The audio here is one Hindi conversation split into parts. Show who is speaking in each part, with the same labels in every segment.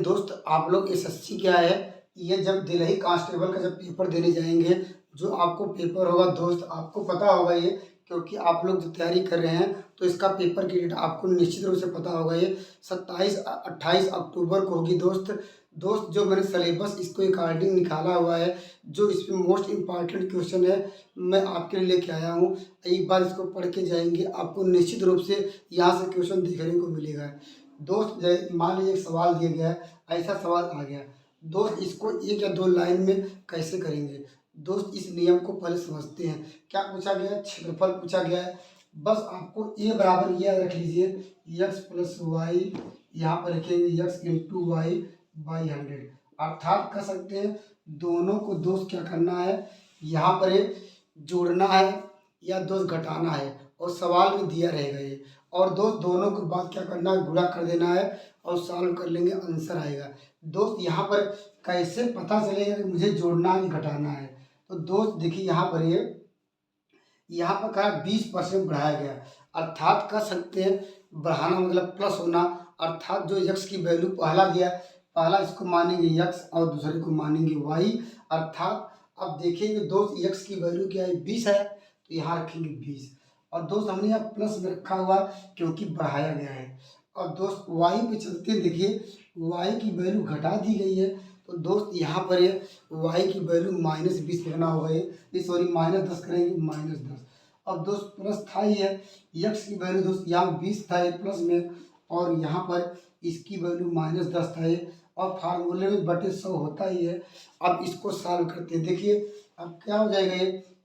Speaker 1: दोस्त आप लोग एसएससी क्या है, ये जब दिल्ली कांस्टेबल का जब पेपर देने जाएंगे, जो आपको पेपर होगा दोस्त आपको पता होगा ये, क्योंकि आप लोग जब तैयारी कर रहे हैं तो इसका पेपर की डेट आपको निश्चित रूप से पता होगा। ये 27-28 अक्टूबर को होगी दोस्त। दोस्त जो मैंने सिलेबस इसको अकॉर्डिंग निकाला हुआ है, जो इसमें मोस्ट इम्पॉर्टेंट क्वेश्चन है मैं आपके लिए लेके आया हूँ। एक बार इसको पढ़ के जाएंगे, आपको निश्चित रूप से यहाँ से क्वेश्चन देखने को मिलेगा दोस्त। मान लीजिए एक सवाल दिया गया है, ऐसा सवाल आ गया दोस्त, इसको एक या दो लाइन में कैसे करेंगे दोस्त, इस नियम को पहले समझते हैं। क्या पूछा गया है? क्षेत्रफल पूछा गया है। बस आपको ए बराबर ये रख लीजिए, एक्स प्लस वाई, यहाँ पर लिखेंगे एक्स इंटू वाई बाई 100। अर्थात कह सकते हैं दोनों को दोस्त क्या करना है, यहाँ पर एक जोड़ना है या दोस्त घटाना है, और सवाल में दिया रहेगा ये। और दोस्त दोनों के बाद क्या करना है, गुणा कर देना है और सॉल्व कर लेंगे, आंसर आएगा। दोस्त यहाँ पर कैसे पता चलेगा कि मुझे जोड़ना है घटाना है? तो दोस्त देखिए यहाँ पर ये यहाँ पर कहा 20% बढ़ाया गया, अर्थात कह सकते हैं बढ़ाना मतलब प्लस होना। अर्थात जो यक्स की वैल्यू पहला दिया, पहला इसको मानेंगे यक्स और दूसरे को मानेंगे वाई। अर्थात अब देखेंगे दोस्त यक्स की वैल्यू क्या है, 20 है, तो यहाँ रखेंगे 20। और दोस्त हमने यहाँ प्लस में रखा हुआ क्योंकि बढ़ाया गया है। और दोस्त वाई पे चलते हैं, देखिए वाई की वैल्यू घटा दी गई है, तो दोस्त यहाँ पर ये वाई की वैल्यू -20 लिखना होगा। ये सॉरी -10 करेंगे, -10। अब दोस्त प्लस था ही है, यक्स की वैल्यू दोस्त यहाँ 20 था ये प्लस में, और यहाँ पर इसकी वैल्यू -10 था ये, और फार्मूले में बटे 100 होता ही है। अब इसको सॉल्व करते हैं, देखिए अब क्या हो जाएगा,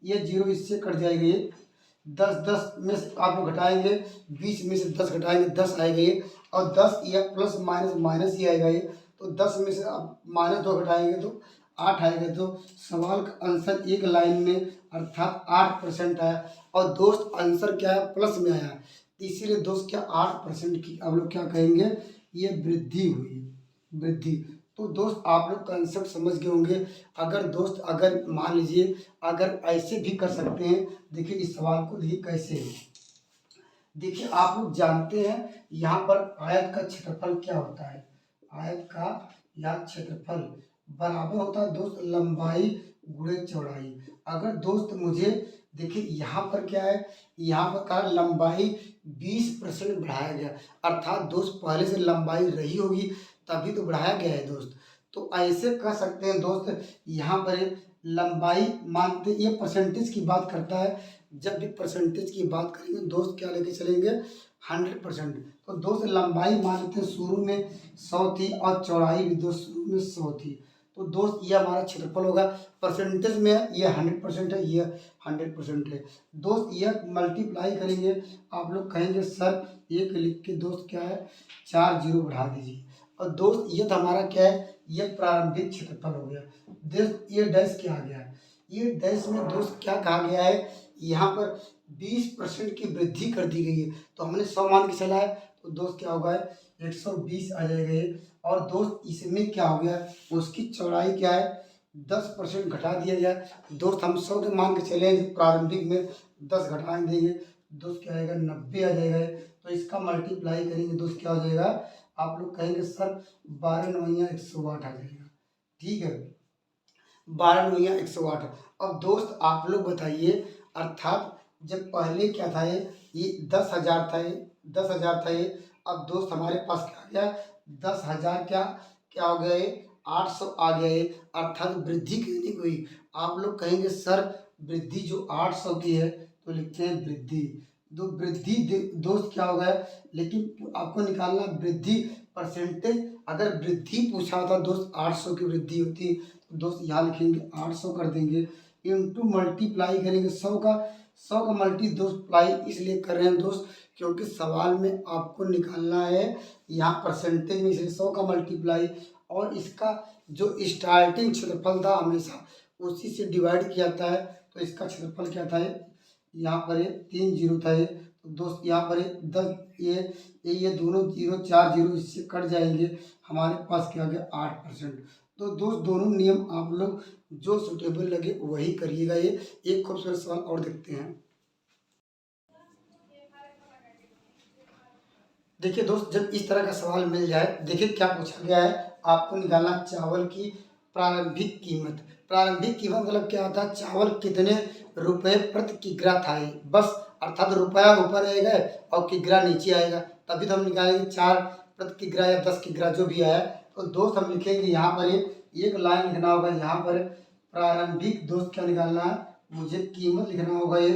Speaker 1: ये 0 इससे कट जाएगा, ये 10 में से आप लोग घटाएंगे, 20 में से 10 घटाएंगे, 10 आएगा ये, और 10 या प्लस माइनस माइनस ही आएगा ये, तो 10 में से आप -2 घटाएंगे तो 8 आएगा। तो सवाल का आंसर एक लाइन में अर्थात 8% आया। और दोस्त आंसर क्या है, प्लस में आया, इसीलिए दोस्त क्या 8% की आप लोग क्या कहेंगे, ये वृद्धि हुई, वृद्धि। तो दोस्त आप लोग कंसेप्ट समझ गए होंगे। अगर दोस्त अगर मान लीजिए अगर ऐसे भी कर सकते हैं, देखिए इस सवाल को देखिए कैसे है। देखिए आप लोग जानते हैं यहाँ पर आयत का क्षेत्रफल क्या होता है, आयत का या क्षेत्रफल बराबर होता है दोस्त लंबाई गुणे चौड़ाई। अगर दोस्त मुझे देखिए यहाँ पर क्या है, यहाँ पर कहा लंबाई 20% बढ़ाया गया, अर्थात दोस्त पहले से लंबाई रही होगी तभी तो बढ़ाया गया है दोस्त। तो ऐसे कह सकते हैं दोस्त, यहाँ पर लंबाई मानते, ये परसेंटेज की बात करता है, जब भी परसेंटेज की बात करेंगे दोस्त क्या लेके चलेंगे, 100%। तो दोस्त लंबाई मान लेते हैं शुरू में 100 थी, और चौड़ाई भी दोस्त शुरू में 100 थी, तो दोस्त ये हमारा क्षेत्रफल होगा। परसेंटेज में ये 100% है, ये 100% है दोस्त। ये मल्टीप्लाई करेंगे, आप लोग कहेंगे सर एक लिख के दोस्त क्या है 4 जीरो बढ़ा दीजिए। और दोस्त ये तो हमारा क्या है, ये प्रारंभिक क्षेत्रफल हो गया दोस्त। ये डैश क्या आ गया, ये डैश में दोस्त क्या कहा गया है, यहाँ पर 20% की वृद्धि कर दी गई है, तो हमने 100 मान के चला है, तो दोस्त क्या होगा 120 आ जाएगा ये। और दोस्त इसमें क्या हो गया, उसकी चौड़ाई क्या है 10% घटा दिया गया दोस्त। हम 100 के मान के चले प्रारंभिक में 10 घटा देंगे दोस्त, क्या आएगा 90 आ जाएगा। तो इसका मल्टीप्लाई करेंगे दोस्त क्या हो जाएगा, आप लोग कहेंगे सर 12 9 108 आ जाएगा, ठीक है 12 9 108। अब दोस्त आप लोग बताइए, अर्थात जब पहले क्या था ये 10,000 था, ये 10,000 था ये, अब दोस्त हमारे पास क्या आ गया 10,000 क्या क्या हो गया ये 800 आ गया ये, अर्थात वृद्धि कितनी हुई। आप लोग कहेंगे सर वृद्धि जो 800 की है, तो लिखते हैं वृद्धि। दो वृद्धि दोस्त क्या होगा, लेकिन आपको निकालना वृद्धि परसेंटेज। अगर वृद्धि पूछा होता दोस्त 800 की वृद्धि होती, तो दोस्त यहाँ लिखेंगे 800 कर देंगे, इंटू मल्टीप्लाई करेंगे 100 का मल्टी दोस्त प्लाई इसलिए कर रहे हैं दोस्त क्योंकि सवाल में आपको निकालना है यहाँ परसेंटेज में, इसलिए 100 का मल्टीप्लाई, और इसका जो स्टार्टिंग क्षेत्रफल था हमेशा उसी से डिवाइड किया जाता है। तो इसका क्षेत्रफल क्या था, यहाँ पर 3 जीरो था ये, तो दोस्त यहाँ पर 10 ये दोनों जीरो 4 जीरो इससे कट जाएंगे, हमारे पास क्या आ गया 8%। तो दोस्त दोनों नियम आप लोग जो सुटेबल लगे वही करिएगा। ये एक खूबसूरत सवाल और देखते हैं। देखिए दोस्त जब इस तरह का सवाल मिल जाए, देखिए क्या पूछा गया है, आपको निकालना चावल की प्रारंभिक कीमत। प्रारंभिक कीमत मतलब क्या होता है, चावल कितने रुपए प्रति किग्रा था ये, बस। अर्थात रुपया ऊपर आएगा और किग्रा नीचे आएगा, तभी तो हम निकालेंगे 4 प्रति किग्रा या 10 किग्रा जो भी आया। तो दोस्त हम लिखेंगे यहाँ पर एक लाइन लिखना होगा यहाँ पर प्रारंभिक, दोस्त क्या निकालना है, मुझे कीमत लिखना होगा ये।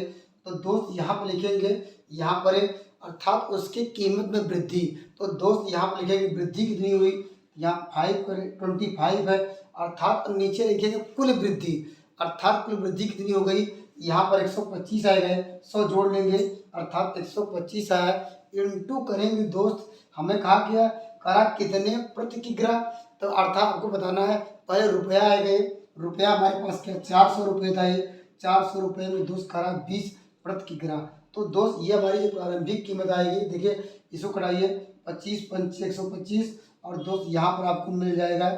Speaker 1: तो दोस्त यहाँ पर लिखेंगे यहाँ पर अर्थात उसकी कीमत में वृद्धि। तो दोस्त यहाँ पर लिखेंगे वृद्धि कितनी हुई, यहाँ 25 है, अर्थात नीचे लिखेंगे कुल वृद्धि, अर्थात कुल वृद्धि कितनी हो गई, यहाँ पर 125 आएगा, 100 जोड़ लेंगे अर्थात 125 आया, इंटू करेंगे दोस्त, हमें कहा क्या करा कितने प्रति किग्रा। तो अर्थात आपको बताना है पहले रुपया आएगा, रुपया हमारे पास क्या 400 रुपये था, ये 400 रुपये में दोस्त करा 20 प्रति किग्रा। तो दोस्त ये हमारी जो प्रारंभिक कीमत आएगी, देखिए इसको कटाइए 25 पंच 125 और दोस्त यहाँ पर आपको मिल जाएगा,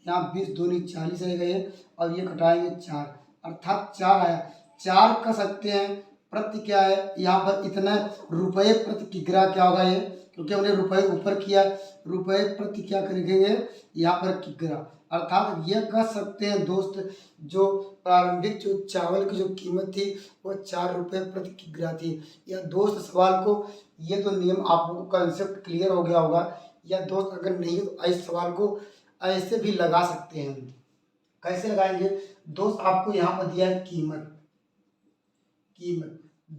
Speaker 1: यहाँ 20 दूनी 40 आएगा ये, और ये कटाएंगे 4 अर्थात 4 आया। 4 कर सकते हैं प्रति क्या है, यहाँ पर इतना रुपये प्रति किग्रा क्या होगा ये, क्योंकि हमने रुपये ऊपर किया, रुपये प्रति क्या करेंगे यहाँ पर किग्रा, अर्थात ये कह सकते हैं दोस्त जो प्रारंभिक जो चावल की जो कीमत थी वो 4 रुपये प्रति किग्रा थी। या दोस्त सवाल को ये तो नियम आप लोगों को कंसेप्ट क्लियर हो गया होगा, या दोस्त अगर नहीं तो इस सवाल को ऐसे भी लगा सकते हैं। कैसे लगाएंगे दोस्त, आपको यहाँ पर दिया है कीमत,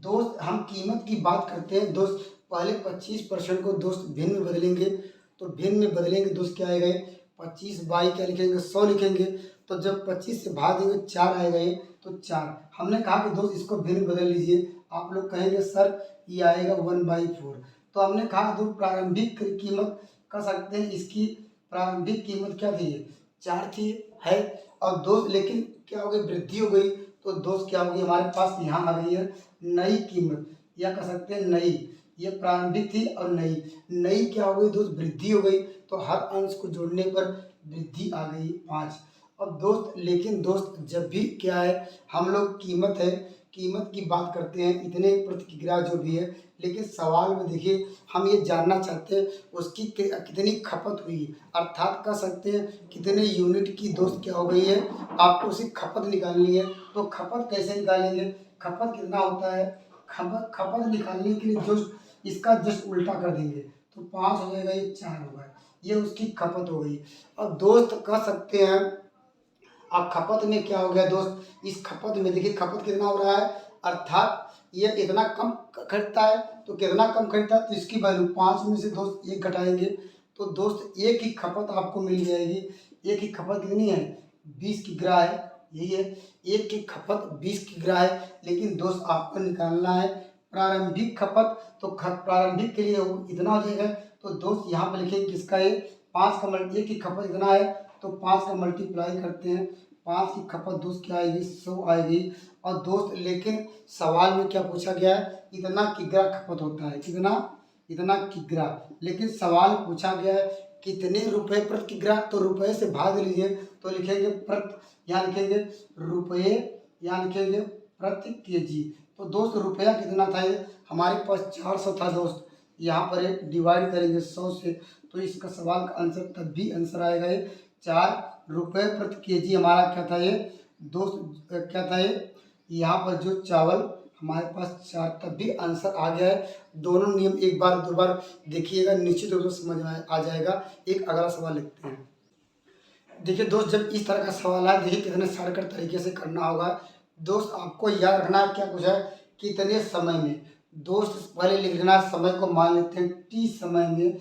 Speaker 1: दोस्त हम कीमत की बात करते हैं दोस्त, पहले 25% को दोस्त भिन्न में बदलेंगे, तो भिन्न में बदलेंगे दोस्त क्या आएगा 25 बाई क्या लिखेंगे 100 लिखेंगे, तो जब 25 से भाग देंगे 4 आएगा ये, तो 4 हमने कहा कि दोस्त इसको भिन्न बदल लीजिए, आप लोग कहेंगे सर ये आएगा 1/4। तो हमने कहा दोस्त प्रारंभिक कीमत कह सकते हैं, इसकी प्रारंभिक कीमत क्या थी 4 थी है, और दोस्त लेकिन क्या हो गई वृद्धि हो गई, तो दोस्त क्या होगी हमारे पास यहाँ आ गई है नई कीमत, या कह सकते हैं नई, ये प्रारंभिक थी और नई क्या हो गई दोस्त वृद्धि हो गई, तो हर अंश को जोड़ने पर वृद्धि आ गई 5। अब दोस्त लेकिन दोस्त जब भी क्या है हम लोग कीमत की बात करते हैं इतने प्रति किग्रा जो भी है, लेकिन सवाल में देखिए हम ये जानना चाहते हैं उसकी कितनी खपत हुई, अर्थात कह सकते हैं कितने यूनिट की दोस्त क्या हो गई है, आपको उसकी खपत निकालनी है। तो खपत कैसे निकालेंगे, खपत कितना होता है, खपत निकालने के लिए जो इसका जस्ट उल्टा कर देंगे तो 5 हो जाएगा, ये 4 होगा, ये उसकी खपत हो गई। अब दोस्त कह सकते हैं अब खपत में क्या हो गया दोस्त, इस खपत में देखिए खपत कितना हो रहा है, अर्थात ये इतना कम खरीदता है, तो कितना कम खरीदता है तो इसकी वैल्यू 5 में से दोस्त 1 घटाएंगे, तो दोस्त एक ही खपत आपको मिल जाएगी। एक ही खपत कितनी है 20 किग्रा है, यही है एक की खपत 20 किग्रा है, लेकिन दोस्त आपको निकालना है प्रारंभिक खपत, तो प्रारंभिक के लिए इतना हो जाएगा, तो दोस्त यहाँ पर लिखेंगे किसका है 5 का एक की खपत इतना है, तो 5 का मल्टीप्लाई करते हैं, 5 की खपत दोस्त क्या आएगी 100 आएगी। और दोस्त लेकिन सवाल में क्या पूछा गया है इतना किग्रा खपत होता है, इतना किग्रा, लेकिन सवाल पूछा गया है कितने रुपए प्रति किग्रा, तो रुपए से भाग लीजिए, तो लिखेंगे यहाँ लिखेंगे रुपये, यहाँ लिखेंगे प्रति केजी। तो दोस्त रुपया कितना था ये हमारे पास 400 था दोस्त, यहाँ पर डिवाइड करेंगे 100 से, तो इसका सवाल का आंसर तब भी आंसर आएगा ये 4 रुपये प्रति केजी हमारा क्या था ये दोस्त, क्या था ये यहाँ पर जो चावल हमारे पास 4, तब भी आंसर आ गया है। दोनों नियम एक बार दो बार देखिएगा, निश्चित रूप से समझ में आ जाएगा। एक अगला सवाल लिखते हैं। देखिए दोस्त जब इस तरह का सवाल है देखिए कितने शॉर्टकट तरीके से करना होगा दोस्त, आपको याद रखना है क्या कुछ है कितने समय में, दोस्त पहले लिख लेना समय को मान लेते हैं टी समय में,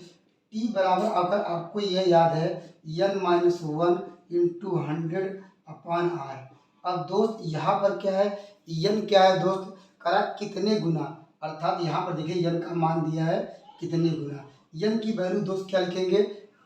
Speaker 1: टी बराबर अगर आपको यह याद है n-1 × 100/r। अब दोस्त यहाँ पर क्या है n क्या है दोस्त करा कितने गुना, अर्थात यहाँ पर देखिए n का मान दिया है कितने गुना, n की वैल्यू दोस्त क्या लिखेंगे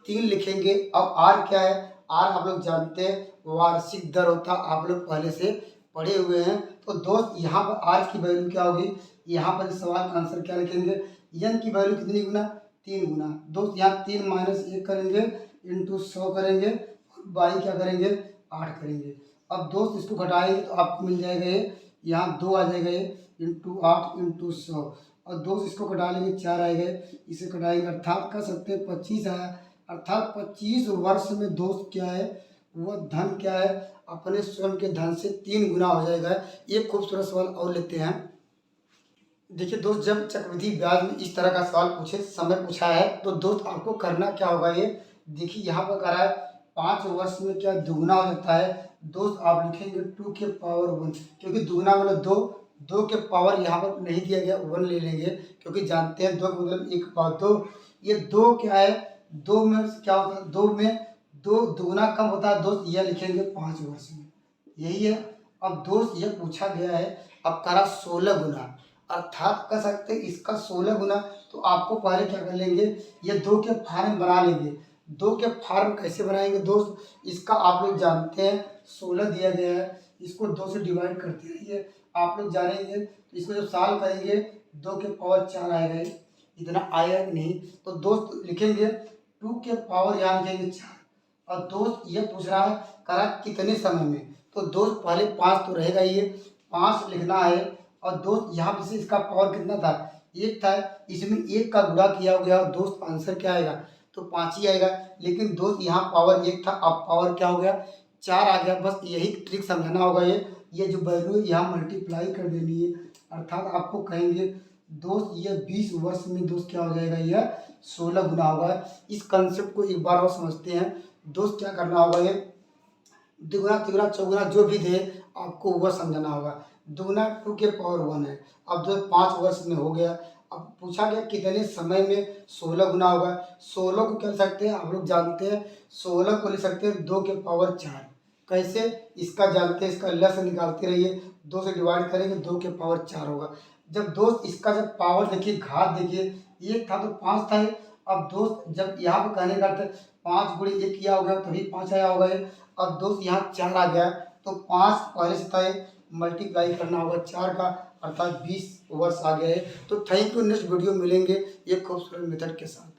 Speaker 1: 3 लिखेंगे। अब r क्या है, r आप लोग जानते हैं वार्षिक दर होता, आप लोग पहले से पढ़े हुए हैं। तो दोस्त यहाँ पर r की वैल्यू क्या होगी, यहाँ पर इस सवाल का आंसर क्या लिखेंगे n की वैल्यू कितनी गुना 3 गुना, दोस्त यहाँ 3 - 1 करेंगे इंटू 100 करेंगे और बाई क्या करेंगे 8 करेंगे। अब दोस्त इसको घटाएंगे तो आपको मिल जाएगा ये यहाँ 2 आ जाएगा ये इंटू 8 इंटू 100, और दोस्त इसको घटा लेंगे 4 आएगा, इसे घटाएंगे अर्थात कर सकते हैं 25 आया, अर्थात 25 वर्ष में दोस्त क्या है, वह धन क्या है, अपने स्वयं के धन से 3 गुना हो जाएगा। एक खूबसूरत सवाल और लेते हैं। देखिए दोस्त, जब चक्रवृद्धि ब्याज में इस तरह का सवाल समय पूछा है तो दोस्त आपको करना क्या होगा, ये देखिए यहाँ पर कह रहा है 5 वर्ष में क्या दुगुना हो जाता है। दोस्त आप लिखेंगे 2 के पावर 1, क्योंकि दुगुना मतलब 2, 2 के पावर यहाँ पर नहीं दिया गया, 1 ले लेंगे, क्योंकि जानते हैं 2 का मतलब 1 पावर 2। ये 2 क्या है, 2 में क्या होता है, 2 में 2 दुगुना कम होता है दोस्त, यह लिखेंगे 5 वर्ष में, यही है। अब दोस्त यह पूछा गया है, अब करा 16 गुना, अर्थात कह सकते हैं इसका 16 गुना। तो आपको पहले क्या कर लेंगे, ये 2 के फार्म बना लेंगे। 2 के फार्म कैसे बनाएंगे दोस्त, इसका आप लोग जानते हैं 16 दिया गया है, इसको 2 से डिवाइड करते रहिए, आप लोग जानेंगे। तो इसको जब साल करेंगे 2 के पावर 4 आएगा, इतना आएगा कि नहीं। तो दोस्त लिखेंगे 2 के पावर यहाँ लिखेंगे 4। और दोस्त ये पूछ रहा है करा कितने समय में, तो दोस्त पहले 5 तो रहेगा, ये 5 लिखना है। और दोस्त यहाँ पे से इसका पावर कितना था, 1 था, इसमें 1 का गुणा किया गया दोस्त, आंसर क्या आएगा, तो 5 ही आएगा। लेकिन दोस्त यहाँ पावर 1 था, अब पावर क्या हो गया, 4 आ गया। बस यही ट्रिक समझना होगा, ये जो वैल्यू है यहाँ मल्टीप्लाई कर देनी है, अर्थात आपको कहेंगे दोस्त ये 20 वर्ष में दोस्त क्या हो जाएगा, यह 16 गुना होगा। इस कंसेप्ट को एक बार और समझते हैं दोस्त, क्या करना होगा, ये दुगुना तिगुना चौगुना जो भी दे आपको वह समझना होगा। दुगुना 2 के पावर 1 है, अब जो 5 वर्ष में हो गया। अब पूछा गया कितने समय में 16 गुना होगा। 16 को क्या लिख सकते हैं, आप लोग जानते हैं 16 को लिख सकते हैं 2 के पावर 4। कैसे, इसका जानते हैं, इसका लस निकालते रहिए, 2 से डिवाइड करेंगे 2 के पावर 4 होगा। जब दोस्त इसका जब पावर देखिए, घात देखिए, 1 था तो 5 था। अब दोस्त जब यहाँ पर कहने का अर्थ 5 गुणे 1 किया होगा तभी 5 आया होगा। अब दोस्त यहाँ 4 आ गया, तो 5 पहले से था, मल्टीप्लाई करना होगा 4 का, अर्थात 20 वर्ष आ गए। तो थैंक यू, नेक्स्ट वीडियो मिलेंगे एक खूबसूरत मेथड के साथ।